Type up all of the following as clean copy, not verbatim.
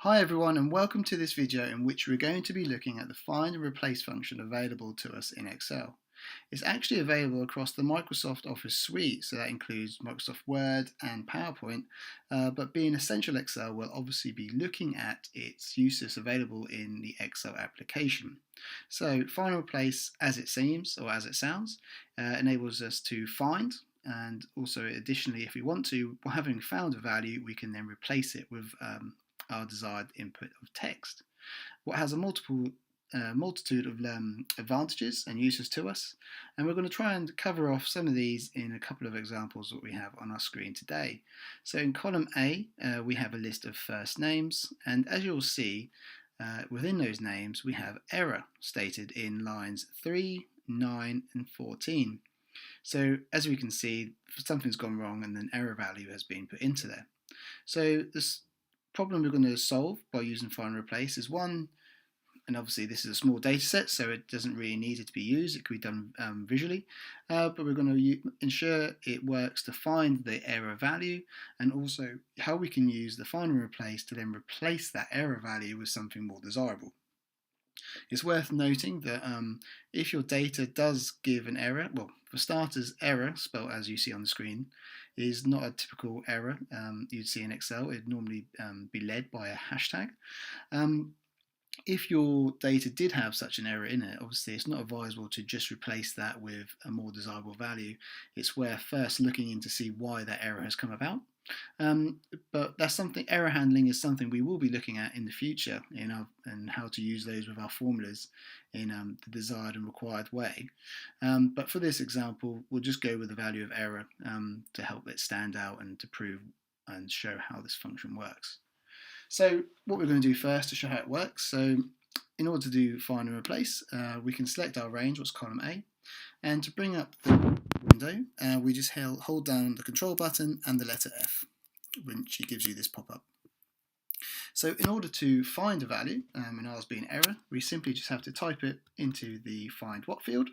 Hi everyone, and welcome to this video in which we're going to be looking at the find and replace function available to us in Excel. It's actually available across the Microsoft Office suite, so that includes Microsoft Word and PowerPoint, but being Essential Excel, we'll obviously be looking at its uses available in the Excel application. So find and replace, as it seems or as it sounds, enables us to find, and also additionally, if we want to, having found a value, we can then replace it with our desired input of text. What has a multitude of advantages and uses to us, and we're going to try and cover off some of these in a couple of examples that we have on our screen today. So in column A, we have a list of first names, and as you'll see, within those names we have error stated in lines 3, 9 and 14. So as we can see, something's gone wrong and an error value has been put into there. So this problem we're going to solve by using find and replace is one, and obviously this is a small data set, so it doesn't really need it to be used. It could be done visually, but we're going to ensure it works to find the error value, and also how we can use the find and replace to then replace that error value with something more desirable. It's worth noting that if your data does give an error, well, for starters, error, spelled as you see on the screen, is not a typical error you'd see in Excel. It'd normally be led by a hashtag. If your data did have such an error in it, obviously it's not advisable to just replace that with a more desirable value. It's worth first looking in to see why that error has come about. But that's something, error handling is something we will be looking at in the future and how to use those with our formulas in the desired and required way. But for this example, we'll just go with the value of error to help it stand out and to prove and show how this function works. So what we're going to do first to show how it works, so in order to do find and replace, we can select our range, what's column A, and to bring up the window, we just hold down the control button and the letter F, which gives you this pop-up. So in order to find a value, in ours being error, we simply just have to type it into the find what field,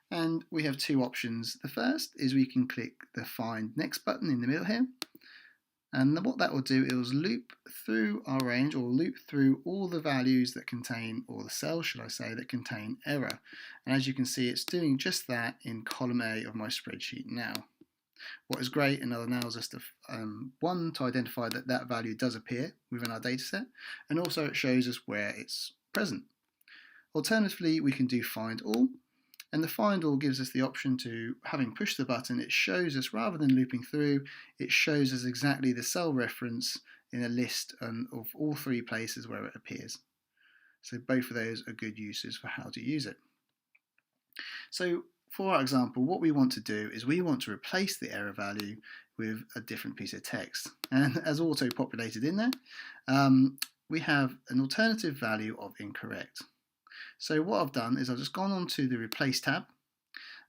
and we have two options. The first is we can click the find next button in the middle here, and what that will do is loop through our range, or loop through all the values that contain, or the cells should I say, that contain error. And as you can see, it's doing just that in column A of my spreadsheet now. What is great, and allows us to, one, to identify that that value does appear within our dataset, and also it shows us where it's present. Alternatively, we can do find all. And the find all gives us the option to, having pushed the button, it shows us, rather than looping through, it shows us exactly the cell reference in a list of all three places where it appears. So both of those are good uses for how to use it. So for our example, what we want to do is we want to replace the error value with a different piece of text. And as auto-populated in there, we have an alternative value of incorrect. So what I've done is I've just gone on to the Replace tab,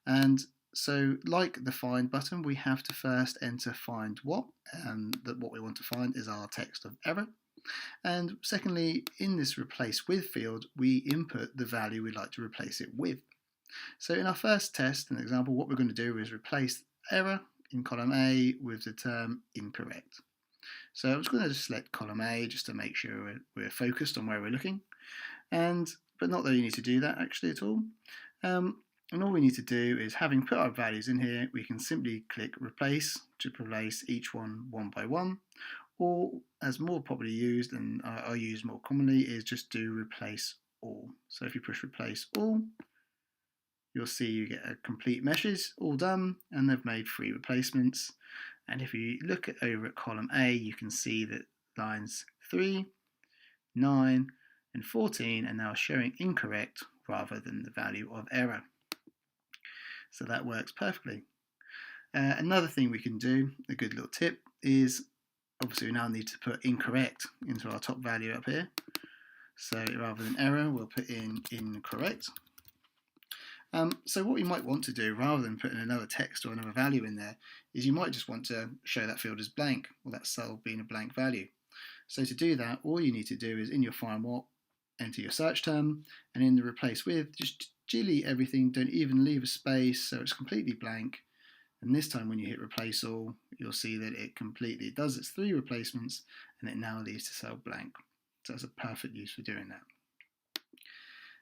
and so like the Find button, we have to first enter find what, and that what we want to find is our text of error. And secondly, in this Replace With field, we input the value we'd like to replace it with. So in our first test and example, what we're going to do is replace error in column A with the term incorrect. So I'm just going to select column A just to make sure we're focused on where we're looking. But not that you need to do that actually at all. And all we need to do is, having put our values in here, we can simply click replace to replace each one by one, or as more popularly used and are used more commonly, is just do replace all. So if you push replace all, you'll see you get a complete meshes all done, and they've made 3 replacements. And if you look over at column A, you can see that lines 3, 9 and 14 are now showing incorrect rather than the value of error. So that works perfectly. Another thing we can do, a good little tip, is obviously we now need to put incorrect into our top value up here. So rather than error, we'll put in incorrect. So what you might want to do, rather than putting another text or another value in there, is you might just want to show that field as blank, or that cell being a blank value. So to do that, all you need to do is in your find what, enter your search term, and in the replace with, just delete everything, don't even leave a space, so it's completely blank, And this time when you hit replace all, you'll see that it does its 3 replacements, and it now leaves the cell blank. So that's a perfect use for doing that.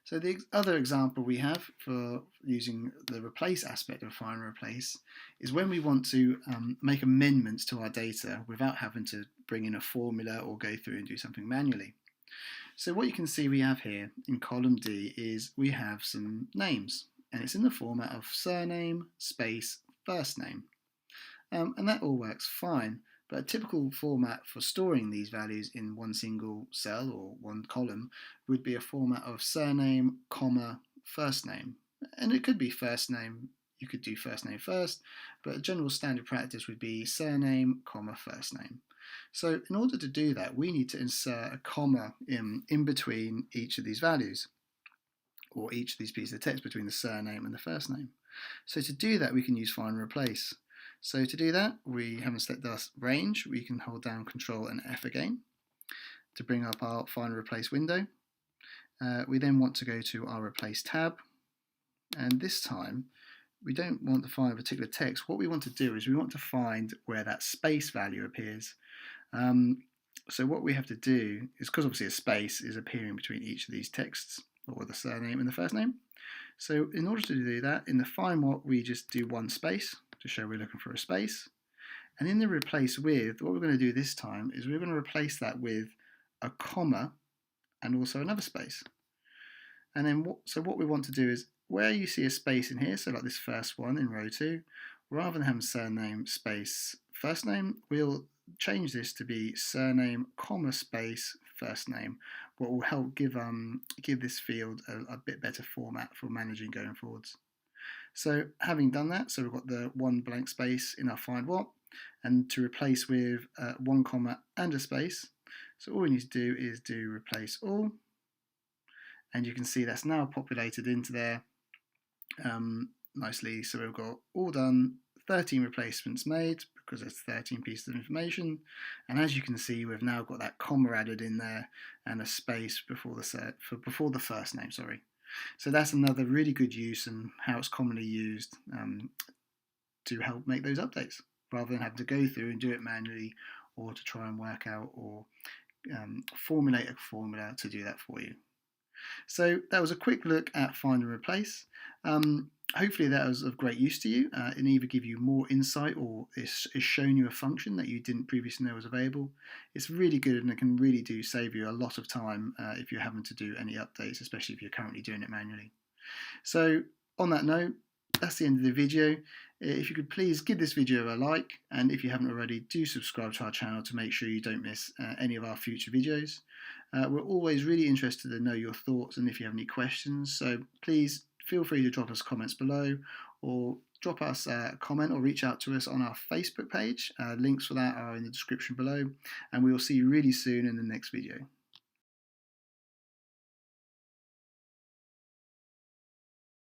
So the other example we have for using the replace aspect of find and replace is when we want to make amendments to our data without having to bring in a formula or go through and do something manually. So what you can see we have here in column D is we have some names, and it's in the format of surname, space, first name. And that all works fine, but a typical format for storing these values in one single cell or one column would be a format of surname, comma, first name. And it could be first name, you could do first name first, but a general standard practice would be surname, comma, first name. So in order to do that, we need to insert a comma in between each of these values, or each of these pieces of text between the surname and the first name. So to do that, we can use find and replace. So to do that, we haven't selected our range. We can hold down Control and F again to bring up our find and replace window. We then want to go to our replace tab, and this time we don't want to find a particular text. What we want to do is we want to find where that space value appears. So what we have to do is, because obviously a space is appearing between each of these texts, or the surname and the first name. So in order to do that, in the find what, we just do one space to show we're looking for a space. And in the replace with, what we're going to do this time is we're going to replace that with a comma and also another space. And then what we want to do is, where you see a space in here, so like this first one in row 2, rather than having surname space first name, we'll change this to be surname comma space first name, what will help give this field a bit better format for managing going forwards. So having done that, so we've got the one blank space in our find what, and to replace with one comma and a space. So all we need to do is do replace all, and you can see that's now populated into there nicely. So we've got all done, 13 replacements made because there's 13 pieces of information, and as you can see, we've now got that comma added in there and a space before the first name. Sorry. So that's another really good use and how it's commonly used to help make those updates, rather than having to go through and do it manually, or to try and work out or formulate a formula to do that for you. So that was a quick look at find and replace. Hopefully that was of great use to you and either give you more insight or it's shown you a function that you didn't previously know was available. It's really good, and it can really do save you a lot of time if you're having to do any updates, especially if you're currently doing it manually. So on that note, that's the end of the video. If you could please give this video a like, and if you haven't already, do subscribe to our channel to make sure you don't miss any of our future videos. We're always really interested to know your thoughts and if you have any questions, so please feel free to drop us comments below, or drop us a comment or reach out to us on our Facebook page. Links for that are in the description below, and we will see you really soon in the next video.